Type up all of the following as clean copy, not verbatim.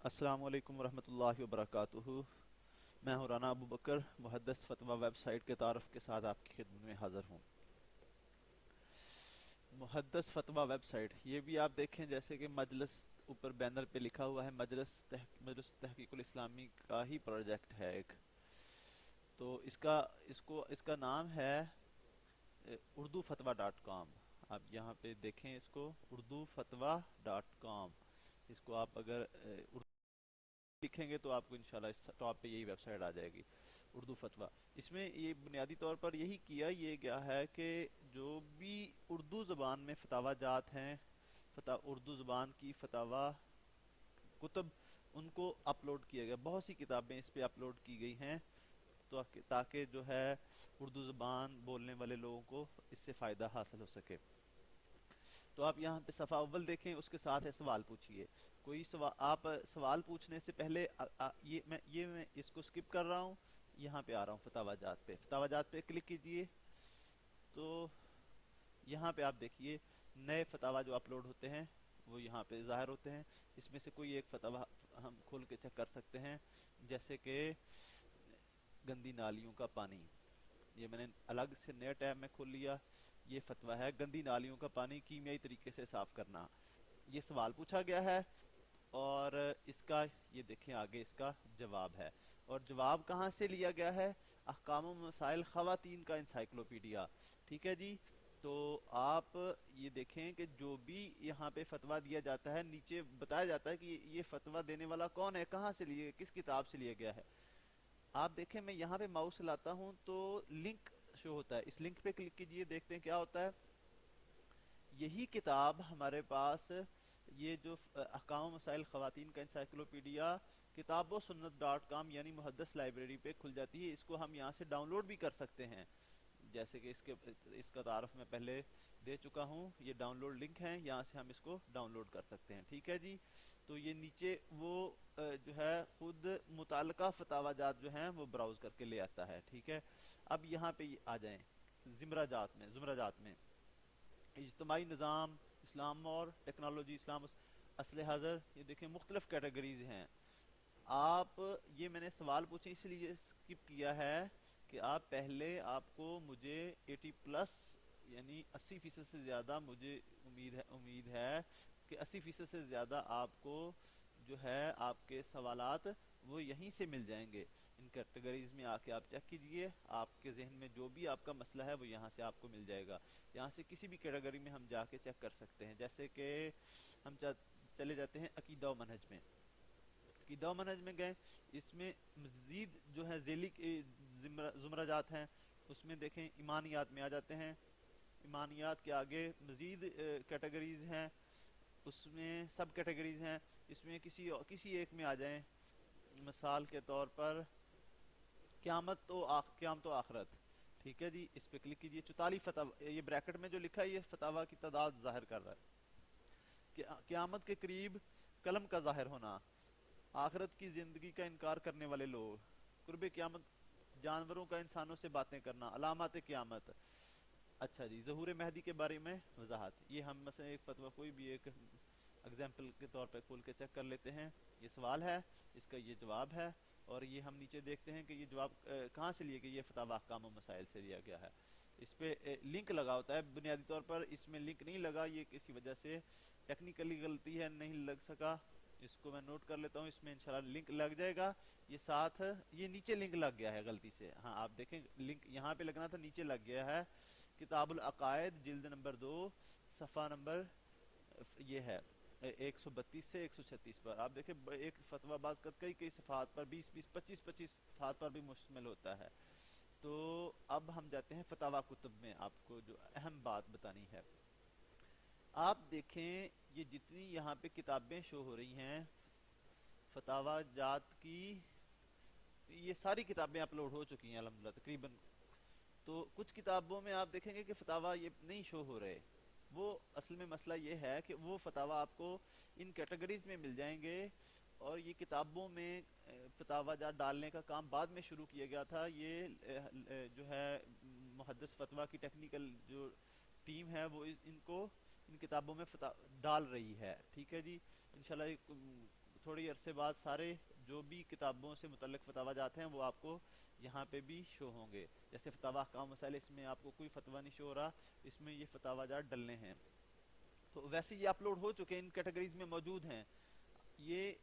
السلام علیکم ورحمۃ اللہ وبرکاتہ۔ میں ہوں رانا ابو بکر، محدث فتویٰ ویب سائٹ کے تعارف کے ساتھ آپ کی خدمت میں حاضر ہوں۔ محدث فتویٰ ویب سائٹ، یہ بھی آپ دیکھیں جیسے کہ مجلس اوپر بینر پہ لکھا ہوا ہے، مجلس تحقیق الاسلامی کا ہی پروجیکٹ ہے ایک۔ تو اس کا نام ہے اردو فتویٰ ڈاٹ کام۔ آپ یہاں پہ دیکھیں اس کو، اردو فتویٰ ڈاٹ کام۔ اس کو آپ اگر اردو لکھیں گے تو آپ کو انشاءاللہ اس ٹاپ پہ یہی ویب سائٹ آ جائے گی، اردو فتویٰ۔ اس میں یہ بنیادی طور پر یہی کیا یہ گیا ہے کہ جو بھی اردو زبان میں فتاوی جات ہیں، اردو زبان کی فتاوی کتب، ان کو اپلوڈ کیا گیا۔ بہت سی کتابیں اس پہ اپلوڈ کی گئی ہیں، تو تاکہ جو ہے اردو زبان بولنے والے لوگوں کو اس سے فائدہ حاصل ہو سکے۔ تو آپ یہاں پہ صفحہ اول دیکھیں، اس کے ساتھ ہے سوال پوچھئے۔ کوئی سوال، آپ سوال پوچھنے سے پہلے میں اس کو سکپ کر رہا ہوں، یہاں پہ آ رہا ہوں فتاوی جات پہ۔ فتاوی جات پہ کلک کیجئے تو یہاں پہ آپ دیکھیے نئے فتاوی جو اپلوڈ ہوتے ہیں وہ یہاں پہ ظاہر ہوتے ہیں۔ اس میں سے کوئی ایک فتاوی ہم کھول کے چیک کر سکتے ہیں، جیسے کہ گندی نالیوں کا پانی۔ یہ میں نے الگ سے نئے ٹیب میں کھول لیا۔ یہ فتویٰ ہے گندی نالیوں کا پانی کیمیائی طریقے سے صاف کرنا۔ یہ سوال پوچھا گیا ہے، اور اس کا یہ دیکھیں آگے اس کا جواب ہے۔ اور جواب کہاں سے لیا گیا ہے؟ احکام و مسائل خواتین کا انسائکلوپیڈیا۔ ٹھیک ہے جی۔ تو آپ یہ دیکھیں کہ جو بھی یہاں پہ فتویٰ دیا جاتا ہے، نیچے بتایا جاتا ہے کہ یہ فتویٰ دینے والا کون ہے، کہاں سے لیے، کس کتاب سے لیا گیا ہے۔ آپ دیکھیں میں یہاں پہ ماؤس لاتا ہوں تو لنک شو ہوتا ہے، اس لنک پہ کلک کیجئے، دیکھتے ہیں کیا ہوتا ہے۔ یہی کتاب ہمارے پاس، یہ جو احکام و مسائل خواتین کا انسائکلوپیڈیا کتاب و سنت ڈاٹ کام یعنی محدث لائبریری پہ کھل جاتی ہے۔ اس کو ہم یہاں سے ڈاؤن لوڈ بھی کر سکتے ہیں، جیسے کہ اس کا تعارف میں پہلے دے چکا ہوں۔ یہ ڈاؤن لوڈ لنک ہیں، یہاں سے ہم اس کو ڈاؤن لوڈ کر سکتے ہیں۔ ٹھیک ہے جی۔ تو یہ نیچے وہ جو ہے خود متعلقہ فتاوی جات جو ہیں وہ براؤز کر کے لے آتا ہے۔ ٹھیک ہے۔ اب یہاں پہ آ جائیں زمرہ جات میں اجتماعی نظام، اسلام اور ٹیکنالوجی، اسلام اصل حاضر، یہ دیکھیں مختلف کیٹیگریز ہیں۔ آپ یہ میں نے سوال پوچھے اس لیے سکپ کیا ہے کہ آپ پہلے آپ کو مجھے 80+ یعنی 80% سے زیادہ مجھے امید ہے کہ 80% سے زیادہ آپ کو جو ہے آپ کے سوالات وہ یہیں سے مل جائیں گے۔ ان کیٹیگریز میں آ کے آپ چیک کیجئے، آپ کے ذہن میں جو بھی آپ کا مسئلہ ہے وہ یہاں سے آپ کو مل جائے گا۔ یہاں سے کسی بھی کیٹیگری میں ہم جا کے چیک کر سکتے ہیں، جیسے کہ ہم چلے جاتے ہیں عقیدہ و منہج میں۔ عقیدہ و منہج میں گئے، اس میں مزید جو ہے ذیلی زمرہ جات ہیں، اس میں دیکھیں ایمانیات میں آ جاتے ہیں۔ ایمانیات کے آگے مزید کیٹیگریز ہیں، اس میں سب کیٹیگریز ہیں۔ اس میں کسی ایک میں آ جائیں، مثال کے طور پر قیامت و آخرت۔ ٹھیک ہے جی، اس پہ کلک کیجئے۔ 44 فتاوی، یہ بریکٹ میں جو لکھا ہے یہ فتاوی کی تعداد ظاہر کر رہا ہے۔ قیامت کے قریب قلم کا ظاہر ہونا، آخرت کی زندگی کا انکار کرنے والے لوگ، قرب قیامت، جانوروں کا انسانوں سے باتیں کرنا، علامات قیامت۔ اچھا جی، ظہور مہدی کے بارے میں وضاحت۔ یہ ہم مثلا ایک فتویٰ کوئی بھی ایک اگزامپل کے طور پہ کھول کے چیک کر لیتے ہیں۔ یہ سوال ہے، اس کا یہ جواب ہے، اور یہ ہم نیچے دیکھتے ہیں کہ یہ جواب کہاں سے لیا گیا، یہ فتاوی احکام و مسائل سے لیا گیا ہے۔ اس پہ لنک لگا ہوتا ہے، بنیادی طور پر اس میں لنک نہیں لگا، یہ کسی وجہ سے ٹیکنیکلی غلطی ہے، نہیں لگ سکا۔ اس کو میں نوٹ کر لیتا ہوں، اس میں انشاءاللہ لنک لگ جائے گا۔ یہ ساتھ یہ نیچے لنک لگ گیا ہے غلطی سے، ہاں آپ دیکھیں لنک یہاں پہ لگنا تھا، نیچے لگ گیا ہے۔ کتاب العقائد جلد نمبر 2، صفحہ نمبر یہ ہے 132 سے 136 پر۔ آپ دیکھیں ایک فتویٰ بعض کا کئی صفحات پر 20 25 صفحات پر بھی مشتمل ہوتا ہے۔ تو اب ہم جاتے ہیں فتاوی کتب میں، آپ کو جو اہم بات بتانی ہے۔ آپ دیکھیں یہ جتنی یہاں پہ کتابیں شو ہو رہی ہیں فتاوی جات کی، یہ ساری کتابیں اپلوڈ ہو چکی ہیں الحمدللہ تقریباً۔ تو کچھ کتابوں میں آپ دیکھیں گے کہ فتاوی یہ نہیں شو ہو رہے، وہ اصل میں مسئلہ یہ ہے کہ وہ فتاوی آپ کو ان کیٹیگریز میں مل جائیں گے، اور یہ کتابوں میں فتاوی جات ڈالنے کا کام بعد میں شروع کیا گیا تھا۔ یہ جو ہے محدث فتویٰ کی ٹیکنیکل جو ٹیم ہے وہ ان کو ان کتابوں میں ڈال رہی ہے۔ ٹھیک ہے جی، انشاءاللہ تھوڑی عرصے بعد سارے جو بھی کتابوں سے متعلق فتاوی جات ہیں وہ آپ کو یہاں پہ بھی شو ہوں گے. جیسے فتاوی احکام مسائل، اس میں آپ کو کوئی فتویٰ نہیں شو ہو رہا، اس میں یہ فتاوی جات ڈلنے ہیں. تو ویسے یہ اپلوڈ ہو چکے ہیں، ان کیٹیگریز میں موجود ہیں. یہ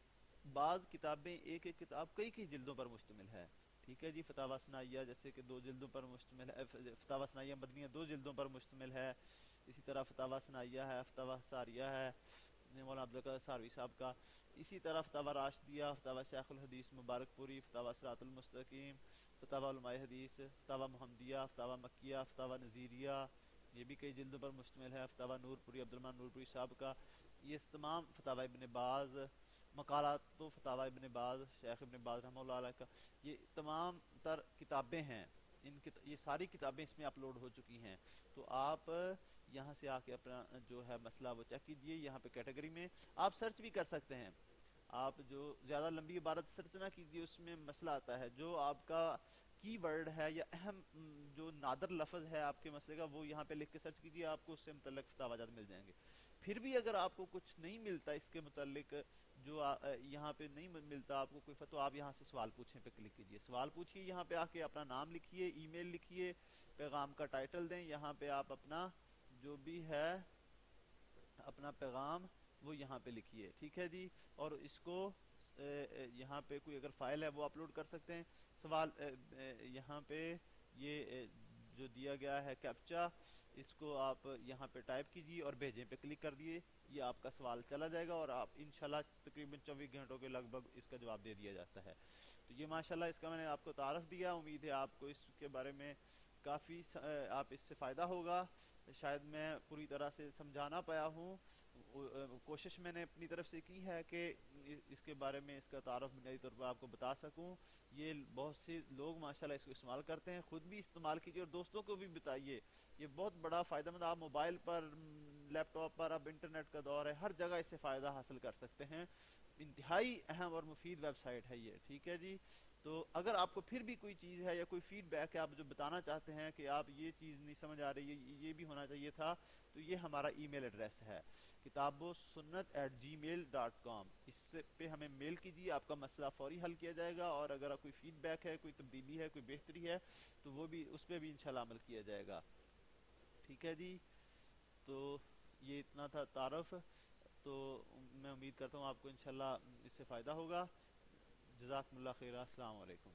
بعض کتابیں، ایک ایک کتاب کئی کئی جلدوں پر مشتمل ہے. ٹھیک ہے جی. فتاوی ثنائیہ جیسے کہ 2 جلدوں پر مشتمل ہے، فتاوی ثنائیہ مدنیہ 2 جلدوں پر مشتمل ہے. اسی طرح فتاوی ثنائیہ ہے، فتاوی ساریہ ہے مولانا عبدالقادر ساروی صاحب کا. اسی طرح فتاوی راشدیہ، فتاوی شیخ الحدیث مبارک پوری، فتاوی صراط المستقیم، فتاوی علماء حدیث، فتاوی محمدیہ، فتاوی مکیہ، فتاوی نذیریہ، یہ بھی کئی جلدوں پر مشتمل ہے. فتاوی نور پوری عبدالرحمن نور پوری صاحب کا. یہ تمام فتاوی ابن باز، مقالات و فتاوی ابن باز، شیخ ابن باز رحمہ اللہ علیہ کا، یہ تمام تر کتابیں ہیں. یہ ساری کتابیں اس میں اپلوڈ ہو چکی ہیں. تو آپ یہاں سے آ کے اپنا جو ہے مسئلہ وہ چیک کیجئے. یہاں پہ کیٹیگری میں آپ سرچ بھی کر سکتے ہیں. آپ جو زیادہ لمبی عبارت سرچ نہ کیجیے، اس میں مسئلہ آتا ہے. جو آپ کا کی ورڈ ہے یا اہم جو نادر لفظ ہے آپ کے مسئلے کا، وہ یہاں پہ لکھ کے سرچ کیجیے، آپ کو اس سے متعلق فتاوی جات مل جائیں گے. پھر بھی اگر آپ کو کچھ نہیں ملتا اس کے متعلق، جو یہاں پہ نہیں ملتا آپ کو کوئی فتویٰ، آپ یہاں سے سوال پوچھیں پہ کلک کیجیے. سوال پوچھیے، یہاں پہ آ کے اپنا نام لکھیے، ای میل لکھیے، پیغام کا ٹائٹل دیں. یہاں پہ آپ اپنا جو بھی ہے اپنا پیغام وہ یہاں پہ لکھیے. ٹھیک ہے جی. اور اس کو یہاں پہ کوئی اگر فائل ہے وہ اپلوڈ کر سکتے ہیں. سوال یہاں پہ یہ جو دیا گیا ہے کیپچا، اس کو آپ یہاں پہ ٹائپ کیجیے اور بھیجیں پہ کلک کر دیے. یہ آپ کا سوال چلا جائے گا اور آپ انشاءاللہ تقریباً 24 گھنٹوں کے لگ بھگ اس کا جواب دے دیا جاتا ہے. تو یہ ماشاءاللہ اس کا میں نے آپ کو تعارف دیا. امید ہے آپ کو اس کے بارے میں کافی آپ اس سے فائدہ ہوگا. شاید میں پوری طرح سے سمجھا نہ پایا ہوں، کوشش میں نے اپنی طرف سے کی ہے کہ اس کے بارے میں اس کا تعارف بنیادی طور پر آپ کو بتا سکوں. یہ بہت سے لوگ ماشاءاللہ اس کو استعمال کرتے ہیں، خود بھی استعمال کیجیے اور دوستوں کو بھی بتائیے. یہ بہت بڑا فائدہ مند، آپ موبائل پر، لیپ ٹاپ پر، اب انٹرنیٹ کا دور ہے، ہر جگہ اس سے فائدہ حاصل کر سکتے ہیں. انتہائی اہم اور مفید ویب سائٹ ہے یہ. ٹھیک ہے جی. تو اگر آپ کو پھر بھی کوئی چیز ہے یا کوئی فیڈ بیک ہے، آپ جو بتانا چاہتے ہیں کہ آپ یہ چیز نہیں سمجھ آ رہی ہے، یہ بھی ہونا چاہیے تھا، تو یہ ہمارا ای میل ایڈریس ہے kitabossunnat@gmail.com. اس پہ ہمیں میل کیجیے، آپ کا مسئلہ فوری حل کیا جائے گا. اور اگر کوئی فیڈ بیک ہے، کوئی تبدیلی ہے، کوئی بہتری ہے، تو وہ بھی اس پہ بھی انشاءاللہ عمل کیا جائے گا. ٹھیک ہے جی. تو یہ اتنا تھا تعارف. تو میں امید کرتا ہوں آپ کو انشاءاللہ اس سے فائدہ ہوگا. جزاکم اللہ خیر. السلام علیکم.